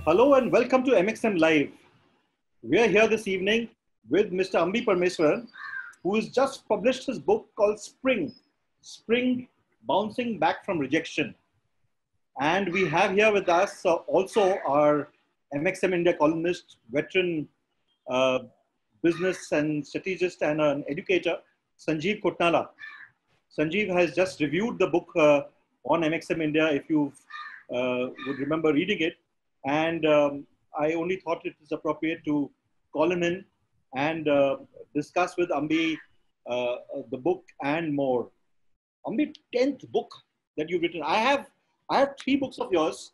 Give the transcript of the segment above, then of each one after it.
Hello and welcome to MXM Live. We are here this evening with Mr. Ambi Parameswaran, who has just published his book called Spring, Bouncing Back from Rejection. And we have here with us also our MXM India columnist, veteran business and strategist and an educator, Sanjeev Kotnala. Sanjeev has just reviewed the book on MXM India, if you would remember reading it. And I only thought it was appropriate to call him in and discuss with Ambi the book and more. Ambi, 10th book that you've written. I have 3 books of yours,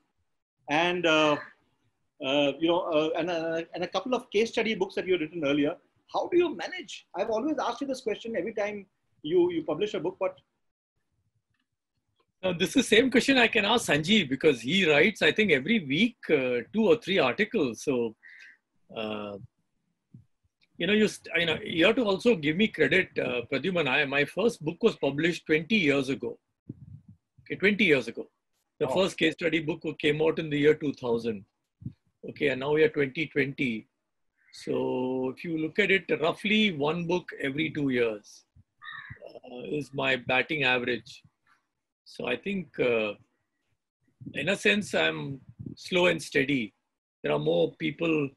and and a couple of case study books that you've written earlier. How do you manage? I've always asked you this question every time you publish a book, but now, this is the same question I can ask Sanjeev, because he writes, I think, every week 2 or 3 articles. So, you have to also give me credit, Pradyuman. My first book was published 20 years ago. Okay, 20 years ago. The first case study book came out in the year 2000. Okay, and now we are 2020. So, if you look at it, roughly 1 book every 2 years is my batting average. So I think, in a sense, I'm slow and steady. There are more people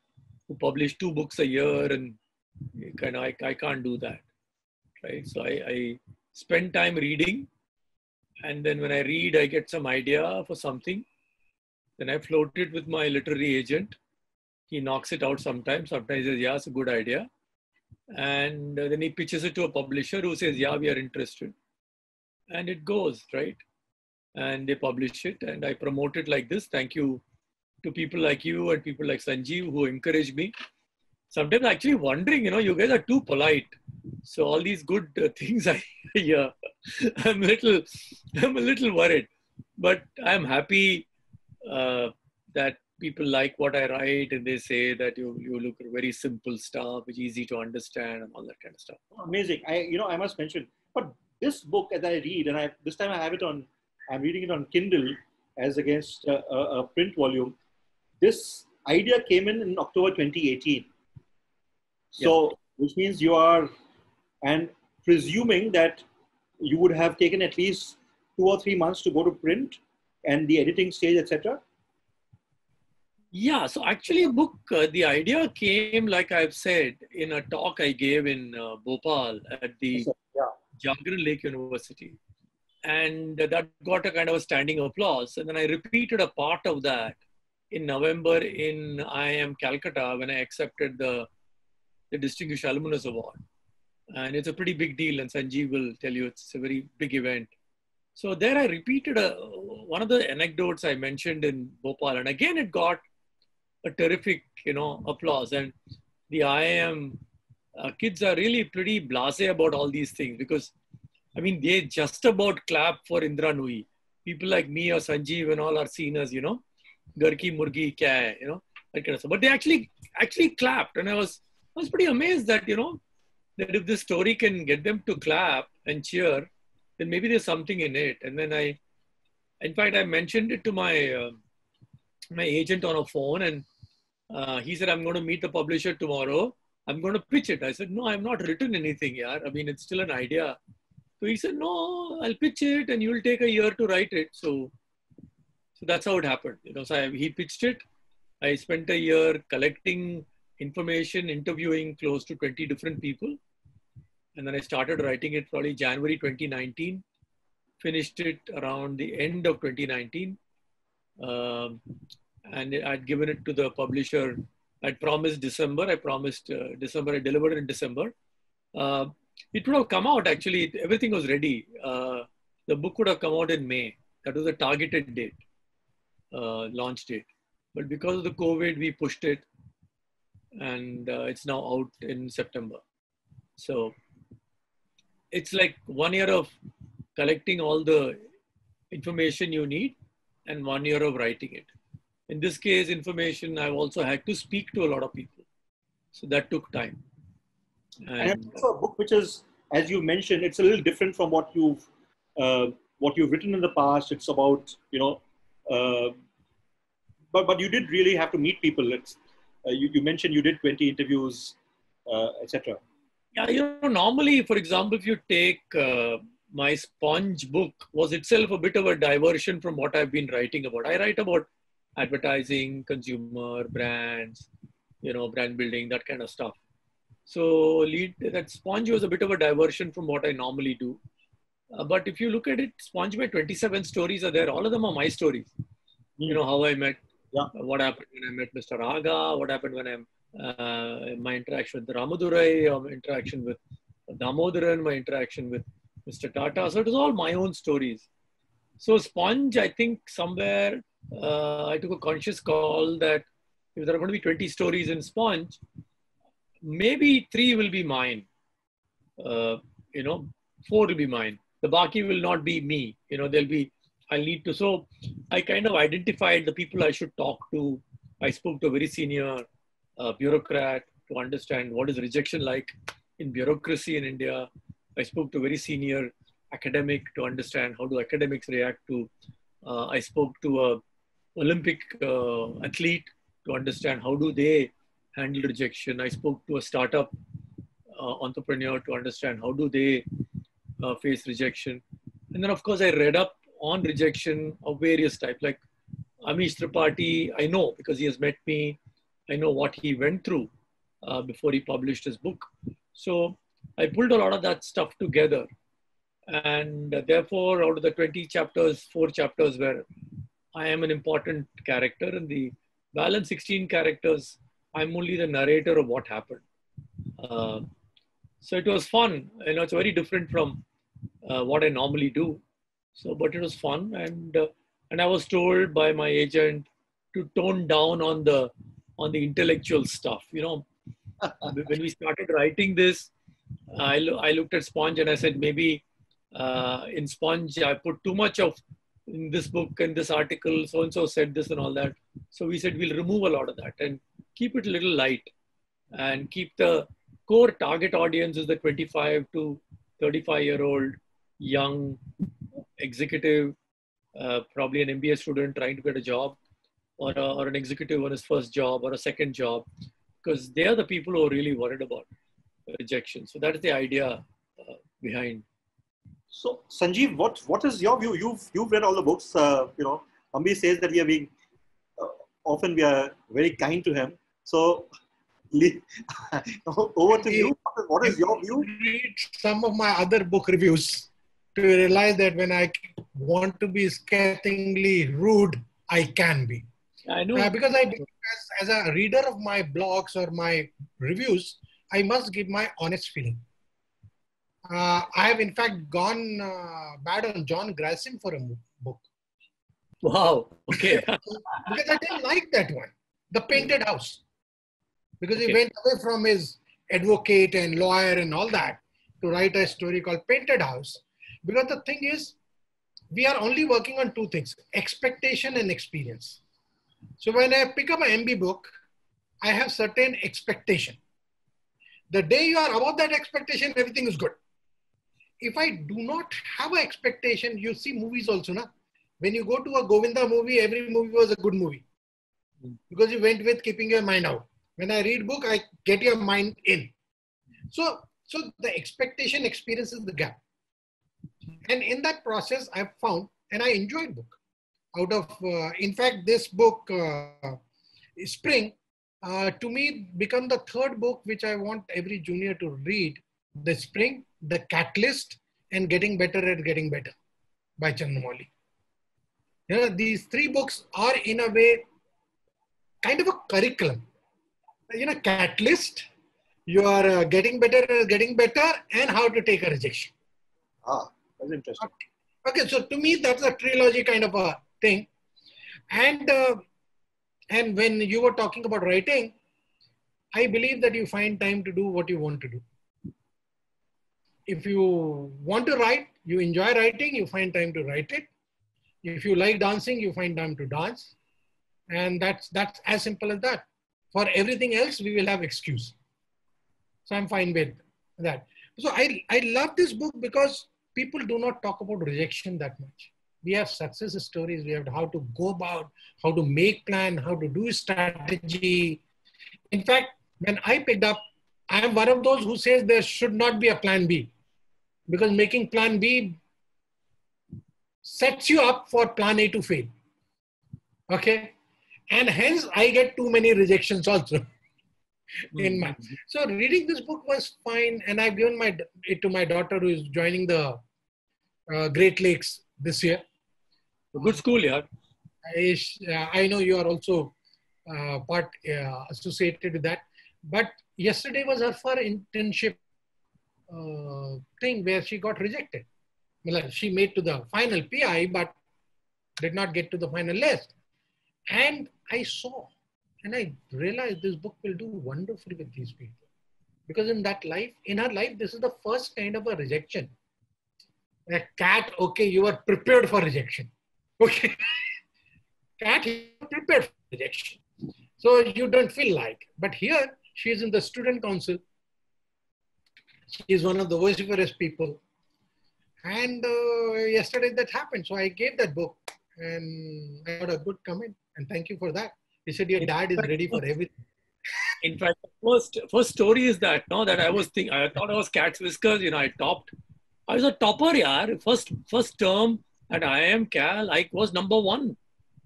who publish 2 books a year, and I can't do that, right? So I spend time reading, and then when I read, I get some idea for something. Then I float it with my literary agent. He knocks it out sometimes. Sometimes he says, yeah, it's a good idea. And then he pitches it to a publisher who says, yeah, we are interested. And it goes, right? And they publish it, and I promote it like this. Thank you to people like you and people like Sanjeev who encourage me. Sometimes actually wondering, you guys are too polite. So all these good things I hear, I'm a little worried, but I'm happy that people like what I write, and they say that you look at very simple stuff, which is easy to understand, and all that kind of stuff. Amazing. I must mention, but this book, as I read, and this time I have it on, I'm reading it on Kindle as against a print volume. This idea came in October 2018. So, yeah. Which means you are, and presuming that you would have taken at least 2 or 3 months to go to print and the editing stage, etc. Yeah, so actually the idea came, like I've said, in a talk I gave in Bhopal at the Jagran Lake University. And that got a kind of a standing applause. And then I repeated a part of that in November in IIM Calcutta when I accepted the Distinguished Alumnus Award. And it's a pretty big deal, and Sanjeev will tell you it's a very big event. So there I repeated one of the anecdotes I mentioned in Bhopal. And again, it got a terrific, applause. And the IIM kids are really pretty blasé about all these things, because they just about clap for Indra Nui. People like me or Sanjeev and all are seen as, Gar ki murgi kya hai, that kind of stuff. But they actually clapped. And I was pretty amazed that, that if this story can get them to clap and cheer, then maybe there's something in it. And then in fact, I mentioned it to my agent on a phone, and he said, I'm going to meet the publisher tomorrow. I'm going to pitch it. I said, no, I've not written anything, yaar. It's still an idea. So he said, no, I'll pitch it and you'll take a year to write it. So that's how it happened. So he pitched it. I spent a year collecting information, interviewing close to 20 different people. And then I started writing it probably January 2019, finished it around the end of 2019. And I'd given it to the publisher. I'd promised December. I promised December. I delivered it in December. It would have come out, actually, everything was ready. The book would have come out in May. That was the targeted date, launch date. But because of the COVID, we pushed it, and it's now out in September. So it's like 1 year of collecting all the information you need and 1 year of writing it. In this case, information, I've also had to speak to a lot of people. So that took time. And it's also a book which is, as you mentioned, it's a little different from what you've written in the past. It's about, but you did really have to meet people. You mentioned you did 20 interviews, etc. Yeah, normally, for example, if you take my Sponge book was itself a bit of a diversion from what I've been writing about. I write about advertising, consumer, brands, brand building, that kind of stuff. So that Sponge was a bit of a diversion from what I normally do. But if you look at it, Sponge, my 27 stories are there. All of them are my stories. How I met, what happened when I met Mr. Raga, what happened when my interaction with Ramadurai, my interaction with Damodaran, my interaction with Mr. Tata. So it was all my own stories. So Sponge, I think somewhere I took a conscious call that if there are going to be 20 stories in Sponge, maybe 3 will be mine. 4 will be mine. The Baki will not be me. I'll need to. So I kind of identified the people I should talk to. I spoke to a very senior bureaucrat to understand what is rejection like in bureaucracy in India. I spoke to a very senior academic to understand how do academics react to. I spoke to a Olympic athlete to understand how do they handle rejection. I spoke to a startup entrepreneur to understand how do they face rejection. And then, of course, I read up on rejection of various types. Like Amish Tripathi, I know because he has met me. I know what he went through before he published his book. So I pulled a lot of that stuff together. And therefore, out of the 20 chapters, 4 chapters where I am an important character, and the balance 16 characters, I'm only the narrator of what happened. So it was fun. It's very different from what I normally do. So, but it was fun, and I was told by my agent to tone down on the intellectual stuff. When we started writing this, I looked at Sponge and I said maybe in Sponge I put too much of in this book and this article. So and so said this and all that. So we said we'll remove a lot of that and keep it a little light, and keep the core target audience is the 25 to 35-year-old young executive, probably an MBA student trying to get a job, or an executive on his first job or a second job, because they are the people who are really worried about rejection. So that is the idea behind. So Sanjeev, what is your view? You've read all the books. Ambi says that we are being often we are very kind to him. So over to you. What is your view? Read some of my other book reviews to realize that when I want to be scathingly rude, I can be. I know. Because I believe as a reader of my blogs or my reviews, I must give my honest feeling. I have in fact gone bad on John Grisham for a book. Wow. Okay. Because I didn't like that one, The Painted House. Because okay. He went away from his advocate and lawyer and all that to write a story called Painted House. Because the thing is, we are only working on 2 things, expectation and experience. So when I pick up an MB book, I have certain expectation. The day you are above that expectation, everything is good. If I do not have an expectation, you see movies also, na? When you go to a Govinda movie, every movie was a good movie. Because you went with keeping your mind out. When I read book, I get your mind in. So the expectation experience is the gap. And in that process, I've found, and I enjoyed book. Out of, in fact, this book, Spring, to me, become the 3rd book which I want every junior to read. The Spring, The Catalyst, and Getting Better at Getting Better by Chandramoli. These 3 books are in a way kind of a curriculum. Catalyst, you are getting better, and how to take a rejection. That's interesting. Okay, so to me, that's a trilogy kind of a thing. And when you were talking about writing, I believe that you find time to do what you want to do. If you want to write, you enjoy writing, you find time to write it. If you like dancing, you find time to dance. And that's as simple as that. For everything else, we will have excuse. So I'm fine with that. So I love this book because people do not talk about rejection that much. We have success stories. We have how to go about, how to make plan, how to do strategy. In fact, when I picked up, I am one of those who says there should not be a plan B, because making plan B sets you up for plan A to fail. Okay. And hence I get too many rejections also. So reading this book was fine. And I've given it to my daughter who is joining the Great Lakes this year. Good school, yeah. I know you are also part associated with that. But yesterday was her first internship thing where she got rejected. She made to the final PI, but did not get to the final list. And I saw, and I realized this book will do wonderfully with these people. Because in her life, this is the first kind of a rejection. A cat, okay, you are prepared for rejection. Okay. Cat, you are prepared for rejection. So you don't feel like. But here, she is in the student council. She is one of the vociferous people. And yesterday that happened. So I gave that book and I got a good comment. And thank you for that. He said, your dad is ready for everything. In fact, the first story is that, no, that I thought I was cat's whiskers, I topped. I was a topper, yaar. First term at IIM Cal, I was number 1.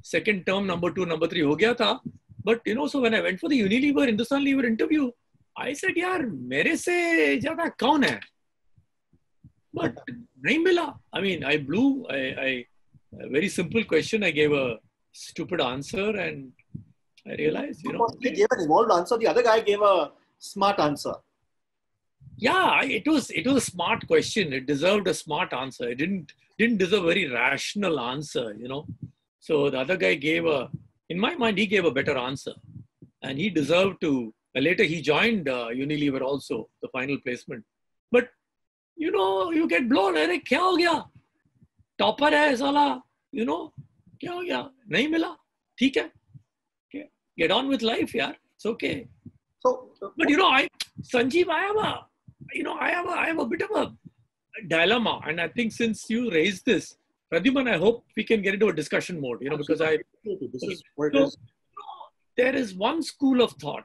Second term, number 2, number 3 ho gaya tha. But, so when I went for the Unilever, Hindustan Lever interview, I said, yaar, mere se jada kaun hai? But nahi mila. I mean, I blew. A very simple question. I gave a stupid answer and I realized, He gave an evolved answer. The other guy gave a smart answer. Yeah, it was a smart question. It deserved a smart answer. It didn't deserve a very rational answer, So the other guy in my mind, he gave a better answer. And he deserved to, later he joined Unilever also, the final placement. But, you get blown. Arey, kya ho gaya? Topper hai sala, kya ho gaya? Nahi mila. Theek hai. Get on with life, yaar. It's okay. So, but Sanjeev, I have a bit of a dilemma, and I think since you raised this, Pradyuman, I hope we can get into a discussion mode. Because there is one school of thought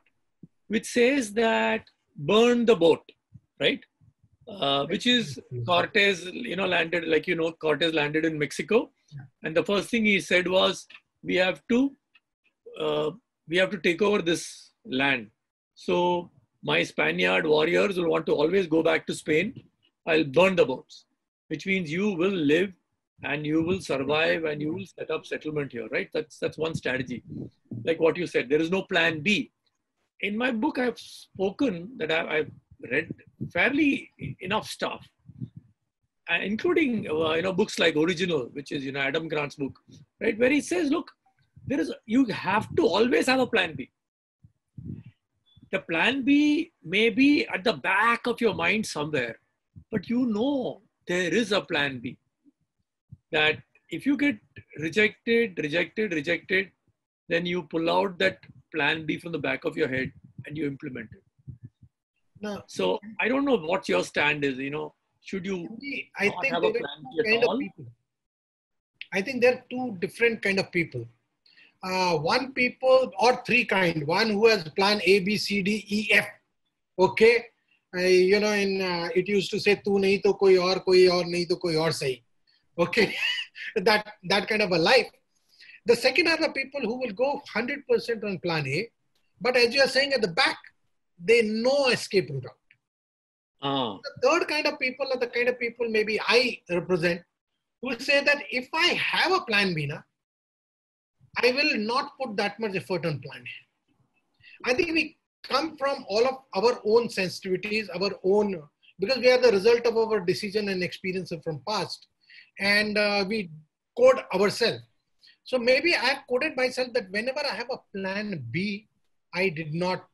which says that burn the boat, right? Which is Cortez, landed Cortez landed in Mexico, and the first thing he said was, we have to take over this land. So my Spaniard warriors will want to always go back to Spain. I'll burn the boats, which means you will live and you will survive and you will set up settlement here, right? That's one strategy. Like what you said, there is no plan B. In my book, I've spoken that I've read fairly enough stuff, including books like Original, which is Adam Grant's book, right? Where he says, look, you have to always have a plan B. The plan B may be at the back of your mind somewhere, but there is a plan B. That if you get rejected, then you pull out that plan B from the back of your head and you implement it. No. So I don't know what your stand is, should you not have a plan B at all? I think there are two different kind of people. One people or three kind. One who has plan A, B, C, D, E, F. Okay. It used to say, tu nahi to koi aur nahi to koi aur sahi. Okay. that kind of a life. The second are the people who will go 100% on plan A. But as you are saying at the back, they know escape route out. The third kind of people are the kind of people maybe I represent who say that if I have a plan B, I will not put that much effort on plan A. I think we come from all of our own sensitivities, because we are the result of our decision and experience from past, and we code ourselves. So maybe I have coded myself that whenever I have a plan B, I did not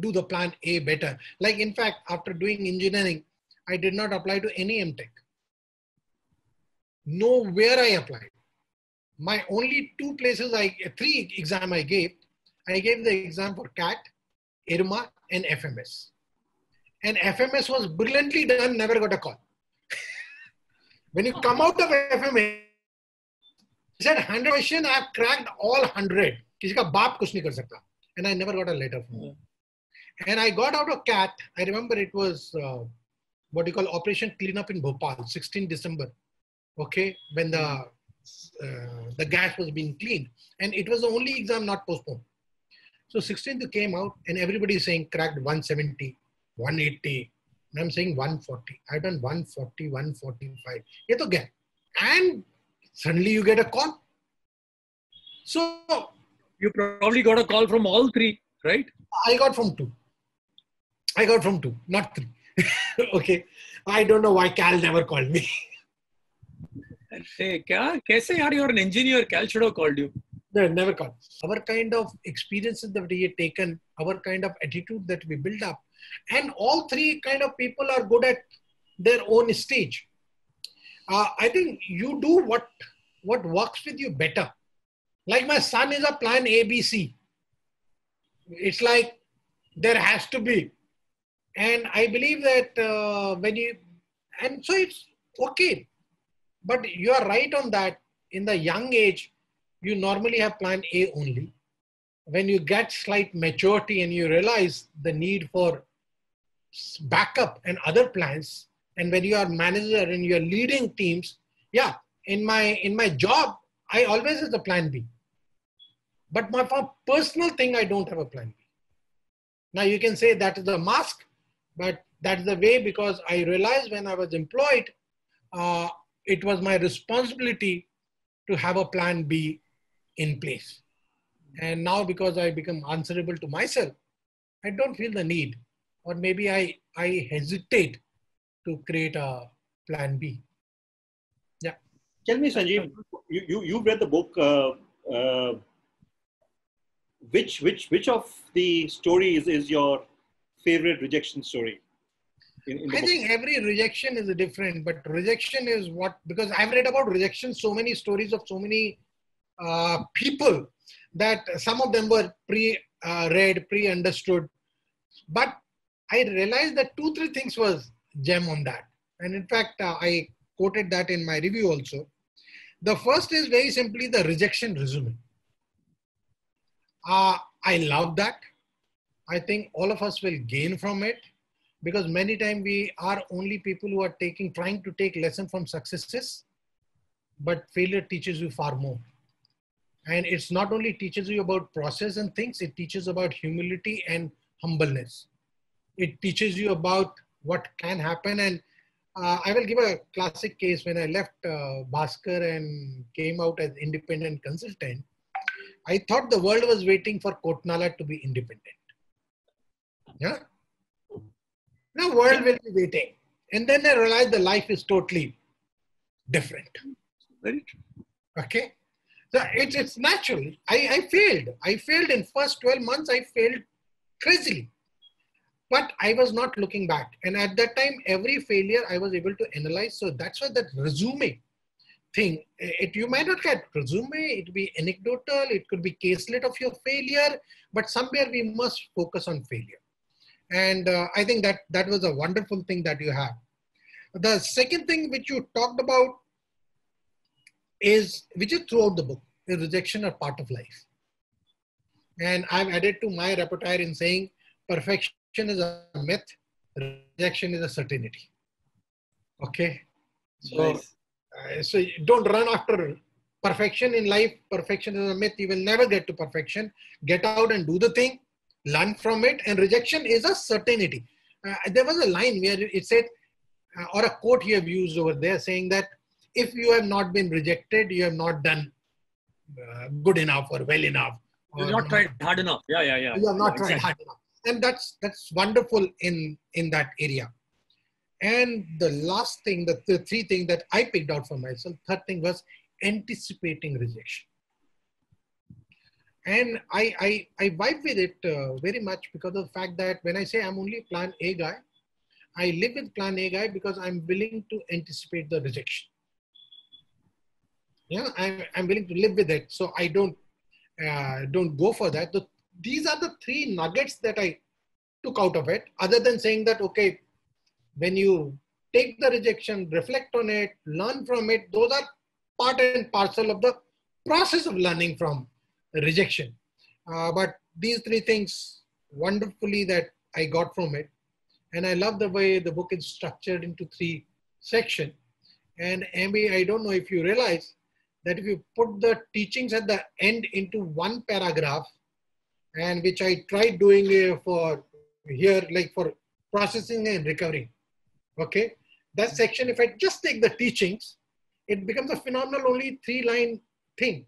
do the plan A better. Like in fact, after doing engineering, I did not apply to any MTech. Nowhere I applied. My only three exam I gave the exam for CAT, IRMA and FMS. And FMS was brilliantly done, never got a call. When you come out of FMA, he said 100 questions, I have cracked all 100. किसी का बाप कुछ नहीं कर सकता. And I never got a letter from him. And I got out of CAT. I remember it was what you call Operation Cleanup in Bhopal, 16 December. Okay, when the gas was being cleaned. And it was the only exam not postponed. So 16th came out and everybody is saying cracked 170, 180. And I'm saying 140. I've done 140, 145. Ye to gaya. And suddenly you get a call. So you probably got a call from all three, right? I got from two. Not three. Okay. I don't know why Cal never called me. Hey, kaise yaar, you're an engineer. Cal should have called you. No, never called. Our kind of experiences that we have taken, our kind of attitude that we build up, and all three kind of people are good at their own stage. I think you do what works with you better. Like my son is a plan ABC. It's like there has to be. And I believe that and so it's okay. But you are right on that. In the young age, you normally have plan A only. When you get slight maturity and you realize the need for backup and other plans, and when you are manager and you are leading teams, yeah, in my job, I always have a plan B. But for personal thing, I don't have a plan B. Now you can say that is a mask, but that's the way, because I realized when I was employed, it was my responsibility to have a plan B in place. And now because I become answerable to myself, I don't feel the need, or maybe I hesitate to create a plan B. Yeah. Tell me, Sanjeev, you've read the book. Which of the stories is your favorite rejection story? I think every rejection is different, but rejection is because I've read about rejection, so many stories of so many people, that some of them were pre-read, pre-understood. But I realized that 2-3 things was gem on that. And in fact, I quoted that in my review also. The first is very simply the rejection resume. I love that. I think all of us will gain from it, because many times we are only people who are trying to take lesson from successes, but failure teaches you far more. And it's not only teaches you about process and things, it teaches about humility and humbleness. It teaches you about what can happen. And I will give a classic case. When I left Bhaskar and came out as independent consultant, I thought the world was waiting for Kotnala to be independent. Yeah. The world will be waiting. And then I realized the life is totally different. Very true. Okay. So it's natural. I failed. I failed in first 12 months. I failed crazily. But I was not looking back. And at that time, every failure I was able to analyze. So that's why that resume thing, you might not get resume, it could be anecdotal, it could be caselet of your failure, but somewhere we must focus on failure. And I think that was a wonderful thing that you have. The second thing which you talked about which is throughout the book, is rejection are part of life. And I've added to my repertoire in saying perfection is a myth, rejection is a certainty. Okay. So, nice. So don't run after perfection in life. Perfection is a myth. You will never get to perfection. Get out and do the thing, learn from it. And rejection is a certainty. There was a line where it said, or a quote you have used over there, saying that if you have not been rejected, you have not done good enough or well enough. You have not tried hard enough. Yeah. You have not tried hard enough. And that's wonderful in that area. And the last thing, the three things that I picked out for myself, third thing was anticipating rejection. And I vibe with it very much because of the fact that when I say I'm only plan A guy, I live with plan A guy because I'm willing to anticipate the rejection. Yeah, I'm willing to live with it. So I don't go for that. These are the three nuggets that I took out of it, other than saying that, okay, when you take the rejection, reflect on it, learn from it. Those are part and parcel of the process of learning from rejection. But these three things wonderfully that I got from it. And I love the way the book is structured into three sections. And Ambi, I don't know if you realize that if you put the teachings at the end into one paragraph, and which I tried doing for here, like for processing and recovering. Okay, that section, if I just take the teachings, it becomes a phenomenal only 3-line thing.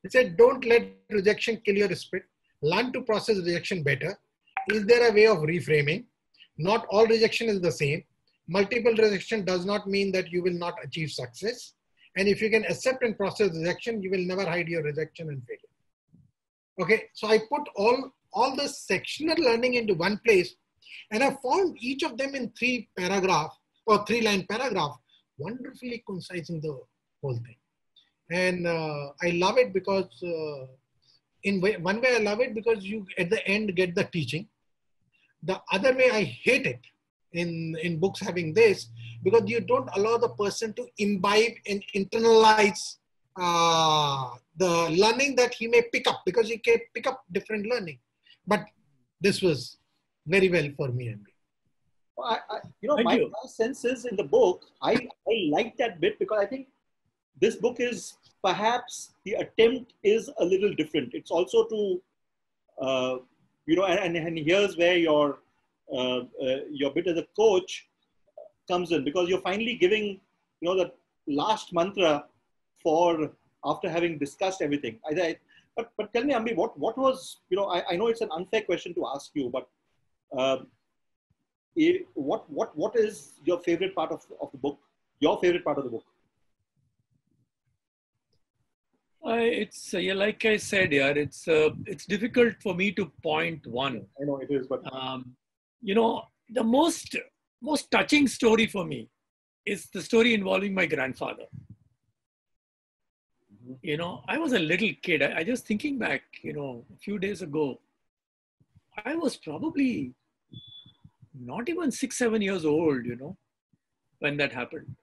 It said, don't let rejection kill your spirit. Learn to process rejection better. Is there a way of reframing? Not all rejection is the same. Multiple rejection does not mean that you will not achieve success. And if you can accept and process rejection, you will never hide your rejection and failure. Okay, so I put all the sectional learning into one place, and I found each of them in 3-line paragraph, wonderfully concising the whole thing. And I love it because one way I love it because you at the end get the teaching. The other way I hate it in books having this, because you don't allow the person to imbibe and internalize the learning that he may pick up, because he can pick up different learning. But this was very well for me, Ambi. My sense is in the book, I like that bit because I think this book is perhaps the attempt is a little different. It's also to, and here's where your bit as a coach comes in, because you're finally giving, the last mantra for after having discussed everything. But tell me, Ambi, what was, I know it's an unfair question to ask you, but what is your favorite part of the book? Your favorite part of the book? It's like I said, it's difficult for me to point one. I know it is, but the most touching story for me is the story involving my grandfather. I was a little kid. I just thinking back, a few days ago, I was probably not even 6-7 years old, when that happened.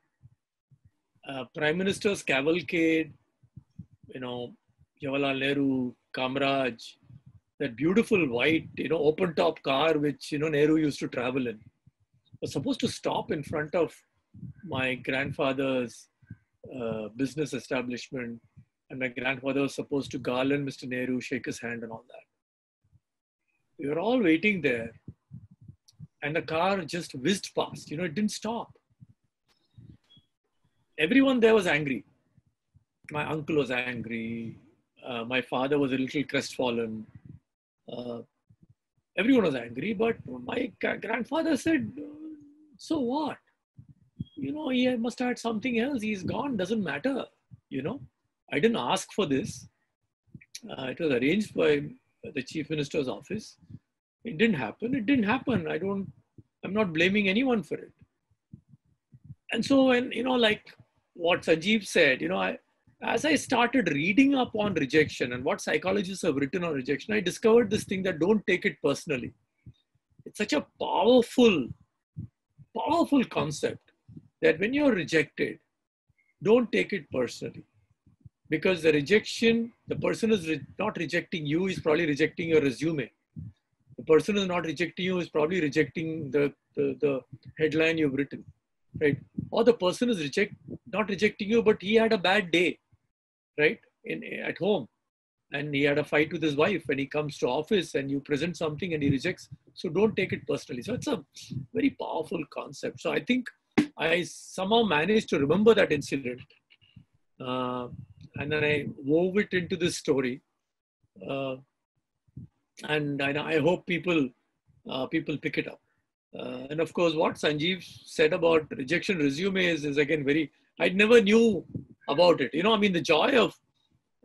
Prime Minister's cavalcade, Jawaharlal Nehru, Kamraj, that beautiful white, open top car which, Nehru used to travel in, was supposed to stop in front of my grandfather's business establishment. And my grandfather was supposed to garland Mr. Nehru, shake his hand and all that. We were all waiting there. And the car just whizzed past, it didn't stop. Everyone there was angry. My uncle was angry. My father was a little crestfallen. Everyone was angry, but my grandfather said, so what? He must have had something else. He's gone, doesn't matter. I didn't ask for this. It was arranged by the Chief Minister's office. It didn't happen. It didn't happen. I'm not blaming anyone for it. And so when, like what Sanjeev said, as I started reading up on rejection and what psychologists have written on rejection, I discovered this thing that don't take it personally. It's such a powerful concept that when you're rejected, don't take it personally. Because the rejection, the person is not rejecting you, is probably rejecting your resume. The person is not rejecting you, is probably rejecting the headline you've written, right? Or the person is not rejecting you, but he had a bad day, right? At home. And he had a fight with his wife and he comes to office and you present something and he rejects. So don't take it personally. So it's a very powerful concept. So I think I somehow managed to remember that incident. And then I wove it into this story. And I hope people pick it up. And of course, what Sanjeev said about rejection resume is again I never knew about it. The joy of,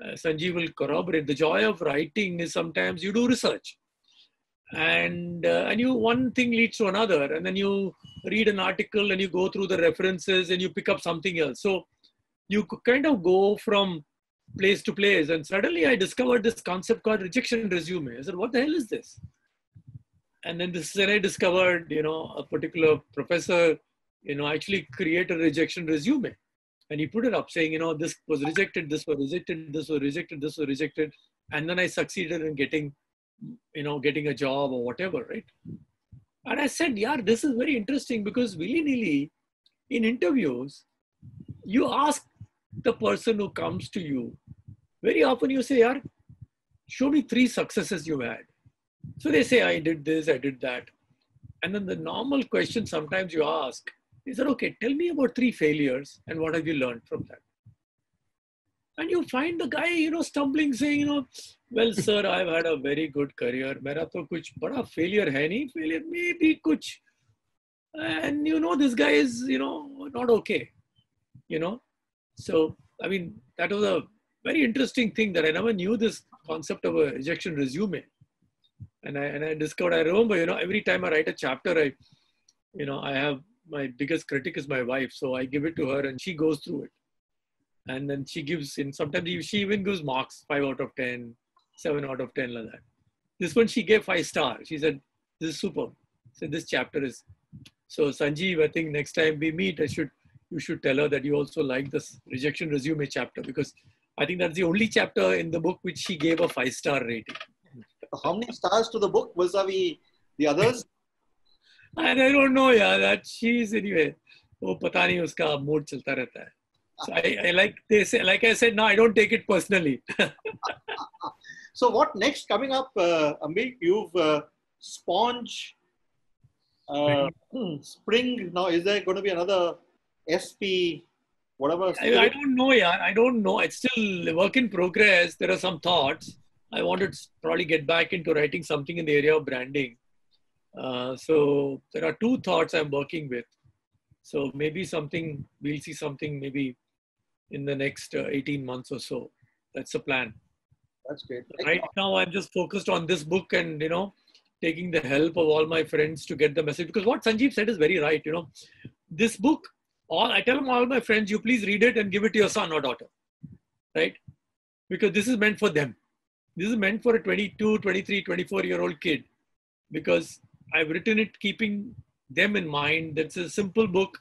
Sanjeev will corroborate, the joy of writing is sometimes you do research. And one thing leads to another. And then you read an article and you go through the references and you pick up something else. So you kind of go from place to place. And suddenly I discovered this concept called rejection resume. I said, what the hell is this? And then I discovered, a particular professor actually create a rejection resume. And he put it up saying, this was rejected, this was rejected, this was rejected, this was rejected. And then I succeeded in getting a job or whatever, right? And I said, yeah, this is very interesting because willy-nilly in interviews, you ask the person who comes to you, very often you say, yeah, show me 3 successes you had. So they say, I did this, I did that. And then the normal question sometimes you ask is that, okay, tell me about 3 failures and what have you learned from that? And you find the guy, stumbling, saying, well, sir, I've had a very good career. Mera to kuch bada failure hai nahi. Failure maybe kuch. And this guy is, not okay. So, I mean, that was a very interesting thing that I never knew this concept of a rejection resume. And I discovered, I remember, every time I write a chapter, I have my biggest critic is my wife. So I give it to her and she goes through it. And then she gives in, sometimes she even gives marks, 5 out of 10, 7 out of 10 like that. This one she gave 5 stars. She said, this is superb. So this chapter is, so Sanjeev, I think next time we meet, you should tell her that you also like this rejection resume chapter because I think that's the only chapter in the book which she gave a 5-star rating. How many stars to the book vis-a-vis the others? And I don't know, yeah, that she's anyway. वो पता नहीं उसका mood चलता रहता है. So I like I said, no, I don't take it personally. So what next coming up, Ambi? You've Sponge, Spring. Now, is there going to be another SP, whatever? I don't know, yeah. I don't know. It's still a work in progress. There are some thoughts. I want to probably get back into writing something in the area of branding. So there are 2 thoughts I'm working with. So maybe we'll see something maybe in the next 18 months or so. That's the plan. That's great. Right now, I'm just focused on this book and, taking the help of all my friends to get the message. Because what Sanjeev said is very right. This book, I tell all my friends, you please read it and give it to your son or daughter. Right? Because this is meant for them. This is meant for a 22, 23, 24-year-old kid. Because I've written it keeping them in mind. That's a simple book.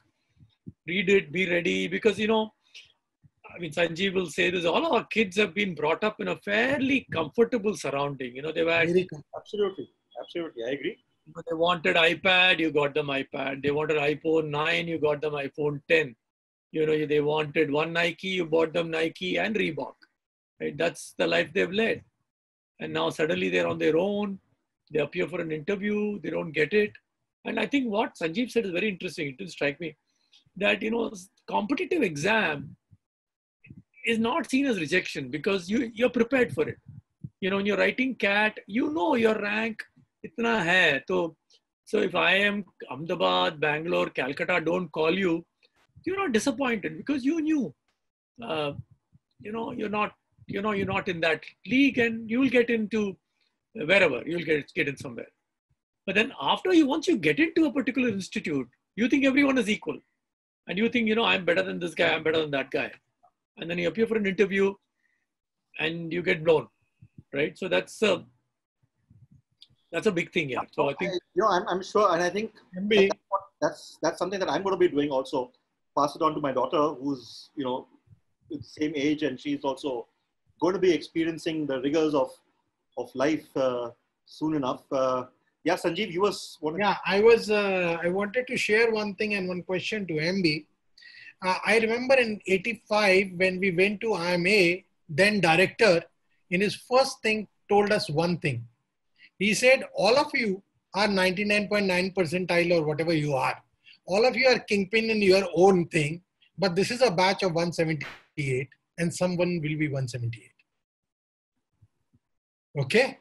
Read it, be ready. Because, I mean, Sanjeev will say this, all our kids have been brought up in a fairly comfortable surrounding. They've had... Absolutely. I agree. They wanted iPad, you got them iPad. They wanted iPhone 9, you got them iPhone 10. They wanted one Nike, you bought them Nike and Reebok. Right? That's the life they've led. And now suddenly they're on their own. They appear for an interview. They don't get it. And I think what Sanjeev said is very interesting. It didn't strike me that, competitive exam is not seen as rejection because you're prepared for it. When you're writing CAT, your rank itna hai. So if I am Ahmedabad, Bangalore, Calcutta, don't call you, you're not disappointed because you knew, you're not in that league and you'll get into wherever, you'll get in somewhere. But then once you get into a particular institute, you think everyone is equal. And you think, I'm better than this guy, I'm better than that guy. And then you appear for an interview and you get blown, right? So that's a big thing, yeah. So I think... I'm sure, and I think that's something that I'm going to be doing also. Pass it on to my daughter who's, the same age and she's also going to be experiencing the rigors of life soon enough. Yeah, Sanjeev, you was... I wanted to share one thing and one question to MB. I remember in 85 when we went to IMA, then director, in his first thing told us one thing. He said, all of you are 99.9 percentile or whatever you are. All of you are kingpin in your own thing, but this is a batch of 178 and someone will be 178. Okay?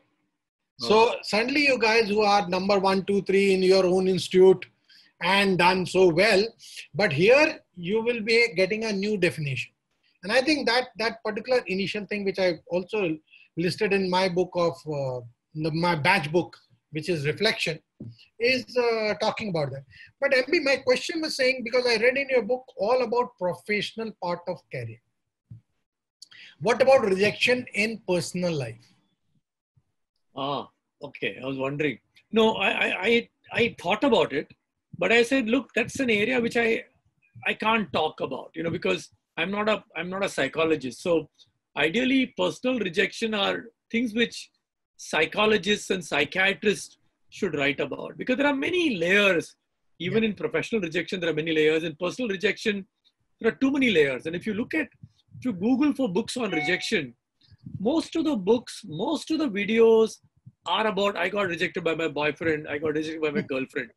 So suddenly you guys who are number 1, 2, 3 in your own institute and done so well, but here you will be getting a new definition. And I think that particular initial thing, which I also listed in my book of my batch book, which is Reflection, is talking about that. But MB, my question was saying, because I read in your book all about professional part of career. What about rejection in personal life? Okay. I was wondering. No, I thought about it, But I said, look, that's an area which I can't talk about, because I'm not a psychologist. So ideally, personal rejection are things which psychologists and psychiatrists should write about, because there are many layers. Even in professional rejection, there are many layers. In personal rejection, there are too many layers. And if you Google for books on rejection, most of the books, most of the videos are about, I got rejected by my boyfriend, I got rejected by my girlfriend.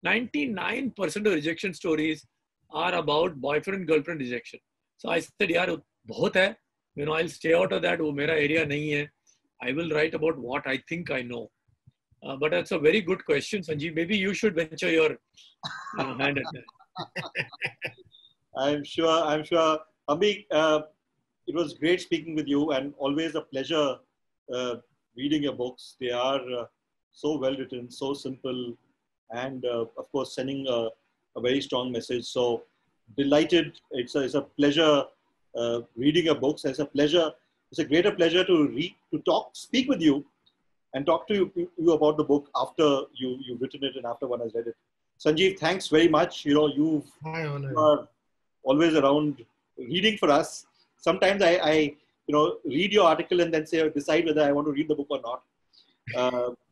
99% of rejection stories are about boyfriend-girlfriend rejection. So I said, yaar, bahut hai. I'll stay out of that. Wo mera area nahi hai. I will write about what I think I know. But that's a very good question, Sanjeev. Maybe you should venture your hand at that. I'm sure. Ambi, it was great speaking with you, and always a pleasure reading your books. They are so well written, so simple, and of course sending a very strong message. So delighted. It's a pleasure reading your books. It's a greater pleasure to speak with you and talk to you about the book after you've written it and after one has read it. Sanjeev, thanks very much. You are always around reading for us. Sometimes I read your article and then decide whether I want to read the book or not.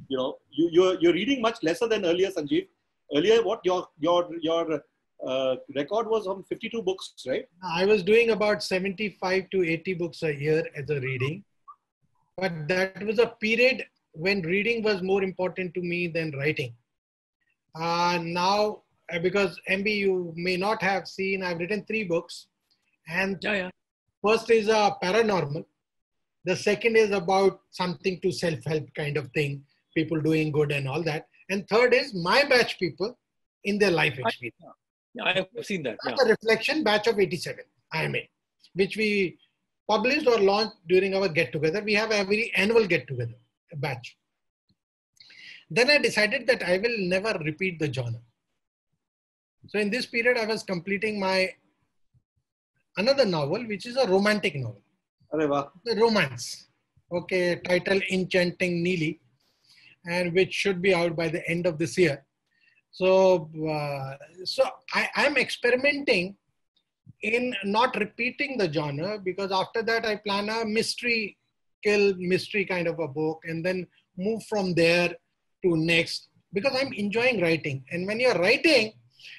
You're reading much lesser than earlier, Sanjeev. Earlier, what your record was on 52 books, right? I was doing about 75 to 80 books a year as a reading, but that was a period when reading was more important to me than writing. Now, because MB, you may not have seen, I've written 3 books, and first is a paranormal. The second is about something to self-help kind of thing, people doing good and all that. And third is my batch people in their life experience. I have seen that. That's a reflection, batch of 87, IMA, which we published or launched during our get-together. We have a very annual get-together batch. Then I decided that I will never repeat the genre. So in this period, I was completing another novel, which is a romantic novel. The romance. Okay, title Enchanting Neely, and which should be out by the end of this year. So, I'm experimenting in not repeating the genre, because after that I plan a mystery kind of a book and then move from there to next, because I'm enjoying writing. And when you're writing,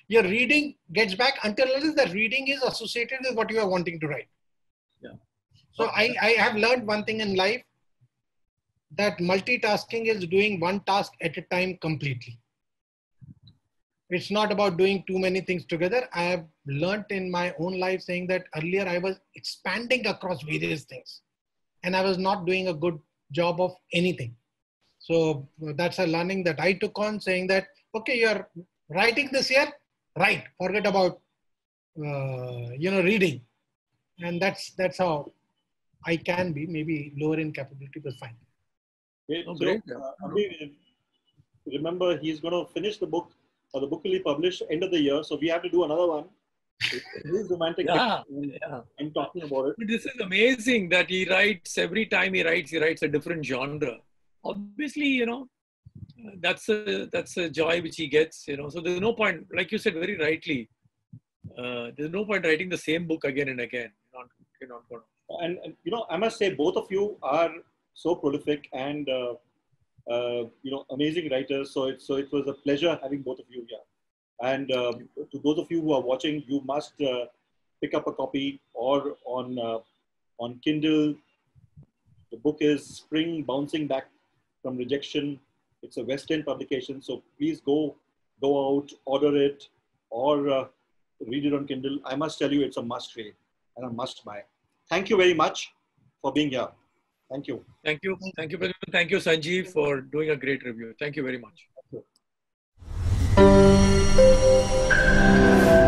your reading gets back until that reading is associated with what you are wanting to write. Yeah. So I have learned one thing in life, that multitasking is doing one task at a time completely. It's not about doing too many things together. I have learned in my own life saying that earlier I was expanding across various things and I was not doing a good job of anything. So that's a learning that I took on, saying that, okay, you're writing this year, write, forget about, reading. And that's how I can be, maybe lower in capability, but fine. Great. Remember, he's going to finish the book, or the book will be published end of the year. So we have to do another one. His romantic and talking about it. But this is amazing that he writes, every time he writes a different genre. Obviously, that's a joy which he gets, So there's no point, like you said very rightly, there's no point writing the same book again and again. You're not going to. And I must say, both of you are so prolific and amazing writers. So it was a pleasure having both of you here. And to those of you who are watching, you must pick up a copy, or on Kindle. The book is Spring, Bouncing Back from Rejection. It's a West End publication. So please go out, order it, or read it on Kindle. I must tell you, it's a must read and a must buy. Thank you very much for being here. Thank you. Thank you. Thank you, Pradyuman. Thank you, Sanjeev, for doing a great review. Thank you very much. Thank you.